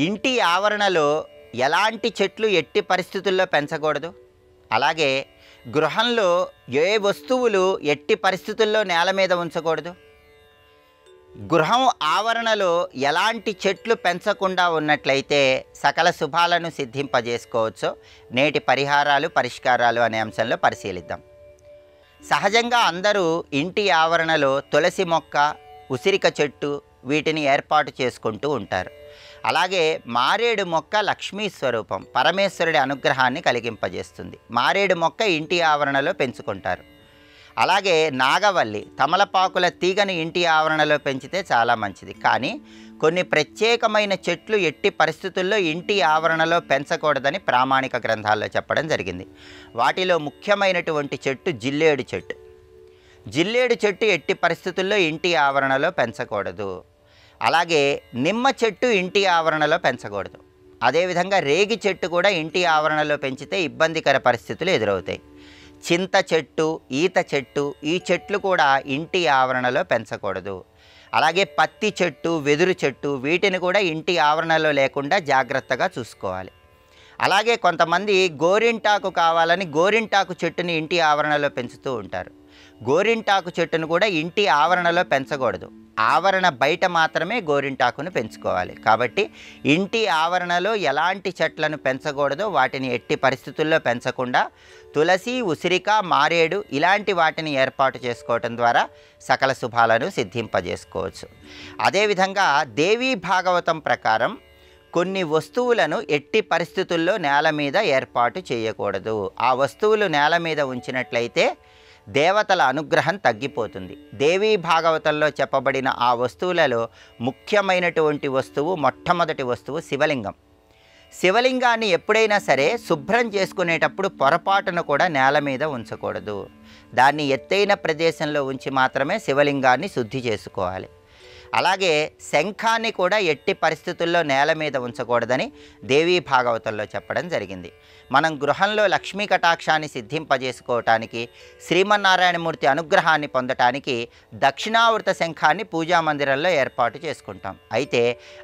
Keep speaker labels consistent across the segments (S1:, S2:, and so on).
S1: ఇంటి ఆవరణలో ఎలాంటి చెట్లు ఎట్టి పరిస్థితుల్లో పెంచకూడదు, అలాగే గృహంలో ఏ వస్తువులు ఎట్టి పరిస్థితుల్లో నేల మీద ఉంచకూడదు, గృహం ఆవరణలో ఎలాంటి చెట్లు పెంచకుండా ఉన్నట్లయితే సకల శుభాలను సిద్ధింపజేసుకోవచ్చో నేటి పరిష్కారాలు అనే అంశంలో పరిశీలిద్దాం. సహజంగా అందరూ ఇంటి ఆవరణలో తులసి మొక్క, ఉసిరిక చెట్టు వీటిని ఏర్పాటు చేసుకుంటూ ఉంటారు. అలాగే మారేడు మొక్క లక్ష్మీ స్వరూపం, పరమేశ్వరుడి అనుగ్రహాన్ని కలిగింపజేస్తుంది. మారేడు మొక్క ఇంటి ఆవరణలో పెంచుకుంటారు. అలాగే నాగవల్లి, తమలపాకుల తీగని ఇంటి ఆవరణలో పెంచితే చాలా మంచిది. కానీ కొన్ని ప్రత్యేకమైన చెట్లు ఎట్టి పరిస్థితుల్లో ఇంటి ఆవరణలో పెంచకూడదని ప్రామాణిక గ్రంథాల్లో చెప్పడం జరిగింది. వాటిలో ముఖ్యమైనటువంటి చెట్టు జిల్లేడు చెట్టు. జిల్లేడు చెట్టు ఎట్టి పరిస్థితుల్లో ఇంటి ఆవరణలో పెంచకూడదు. అలాగే నిమ్మ చెట్టు ఇంటి ఆవరణలో పెంచకూడదు. అదేవిధంగా రేగి చెట్టు కూడా ఇంటి ఆవరణలో పెంచితే ఇబ్బందికర పరిస్థితులు ఎదురవుతాయి. చింత చెట్టు, ఈత చెట్టు, ఈ చెట్లు కూడా ఇంటి ఆవరణలో పెంచకూడదు. అలాగే పత్తి చెట్టు, వెదురు చెట్టు వీటిని కూడా ఇంటి ఆవరణలో లేకుండా జాగ్రత్తగా చూసుకోవాలి. అలాగే కొంతమంది గోరింటాకు కావాలని గోరింటాకు చెట్టుని ఇంటి ఆవరణలో పెంచుతూ ఉంటారు. గోరింటాకు చెట్టును కూడా ఇంటి ఆవరణలో పెంచకూడదు. ఆవరణ బయట మాత్రమే గోరింటాకును పెంచుకోవాలి. కాబట్టి ఇంటి ఆవరణలో ఎలాంటి చెట్లను పెంచకూడదో వాటిని ఎట్టి పరిస్థితుల్లో పెంచకుండా తులసి, ఉసిరిక, మారేడు ఇలాంటి వాటిని ఏర్పాటు చేసుకోవటం ద్వారా సకల శుభాలను సిద్ధింపజేసుకోవచ్చు. అదేవిధంగా దేవీ భాగవతం ప్రకారం కొన్ని వస్తువులను ఎట్టి పరిస్థితుల్లో నేల మీద ఏర్పాటు చేయకూడదు. ఆ వస్తువులు నేల మీద ఉంచినట్లయితే దేవతల అనుగ్రహం తగ్గిపోతుంది. దేవీ భాగవతంలో చెప్పబడిన ఆ వస్తువులలో ముఖ్యమైనటువంటి వస్తువు, మొట్టమొదటి వస్తువు శివలింగం. శివలింగాన్ని ఎప్పుడైనా సరే శుభ్రం చేసుకునేటప్పుడు పొరపాటును కూడా నేల మీద ఉంచకూడదు. దాన్ని ఎత్తైన ప్రదేశంలో ఉంచి మాత్రమే శివలింగాన్ని శుద్ధి చేసుకోవాలి. అలాగే శంఖాన్ని కూడా ఎట్టి పరిస్థితుల్లో నేల మీద ఉంచకూడదని దేవీ భాగవతంలో చెప్పడం జరిగింది. మనం గృహంలో లక్ష్మీ కటాక్షాన్ని సిద్ధింపజేసుకోవటానికి, శ్రీమన్నారాయణమూర్తి అనుగ్రహాన్ని పొందటానికి దక్షిణావృత శంఖాన్ని పూజా మందిరంలో ఏర్పాటు చేసుకుంటాం. అయితే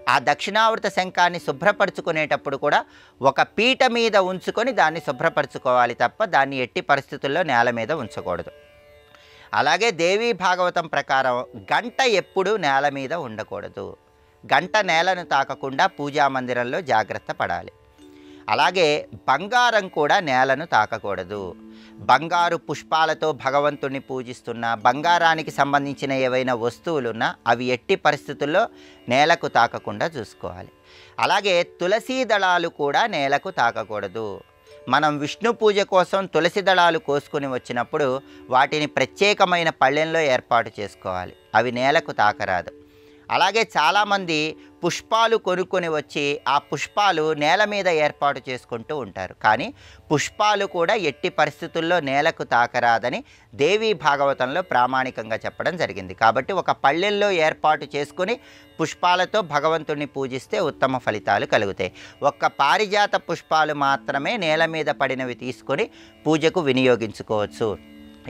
S1: ఆ దక్షిణావృత శంఖాన్ని శుభ్రపరచుకునేటప్పుడు కూడా ఒక పీట మీద ఉంచుకొని దాన్ని శుభ్రపరచుకోవాలి తప్ప దాన్ని ఎట్టి పరిస్థితుల్లో నేల మీద ఉంచకూడదు. అలాగే దేవీ భాగవతం ప్రకారం గంట ఎప్పుడూ నేల మీద ఉండకూడదు. గంట నేలను తాకకుండా పూజా మందిరంలో జాగ్రత్త పడాలి. అలాగే బంగారం కూడా నేలను తాకకూడదు. బంగారు పుష్పాలతో భగవంతుని పూజిస్తున్న, బంగారానికి సంబంధించిన ఏవైనా వస్తువులున్నా అవి ఎట్టి పరిస్థితుల్లో నేలకు తాకకుండా చూసుకోవాలి. అలాగే తులసీ దళాలు కూడా నేలకు తాకకూడదు. మనం విష్ణు పూజ కోసం తులసి దళాలు కోసుకుని వచ్చినప్పుడు వాటిని ప్రత్యేకమైన పళ్ళెంలో ఏర్పాటు చేసుకోవాలి. అవి నేలకు తాకరాదు. అలాగే చాలామంది పుష్పాలు కొనుక్కొని వచ్చి ఆ పుష్పాలు నేల మీద ఏర్పాటు చేసుకుంటూ ఉంటారు. కానీ పుష్పాలు కూడా ఎట్టి పరిస్థితుల్లో నేలకు తాకరాదని దేవీ భాగవతంలో ప్రామాణికంగా చెప్పడం జరిగింది. కాబట్టి ఒక పళ్ళెల్లో ఏర్పాటు చేసుకుని పుష్పాలతో భగవంతుణ్ణి పూజిస్తే ఉత్తమ ఫలితాలు కలుగుతాయి. ఒక్క పారిజాత పుష్పాలు మాత్రమే నేల మీద పడినవి తీసుకొని పూజకు వినియోగించుకోవచ్చు.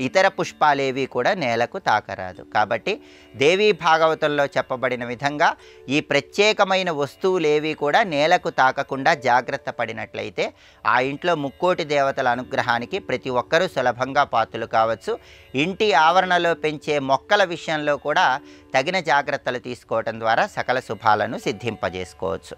S1: ఇతర పుష్పాలేవి కూడా నేలకు తాకరాదు. కాబట్టి దేవీ భాగవతంలో చెప్పబడిన విధంగా ఈ ప్రత్యేకమైన వస్తువులేవి కూడా నేలకు తాకకుండా జాగ్రత్త పడినట్లయితే ఆ ఇంట్లో ముక్కోటి దేవతల అనుగ్రహానికి ప్రతి ఒక్కరూ సులభంగా పాత్రలు కావచ్చు. ఇంటి ఆవరణలో పెంచే మొక్కల విషయంలో కూడా తగిన జాగ్రత్తలు తీసుకోవటం ద్వారా సకల శుభాలను సిద్ధింపజేసుకోవచ్చు.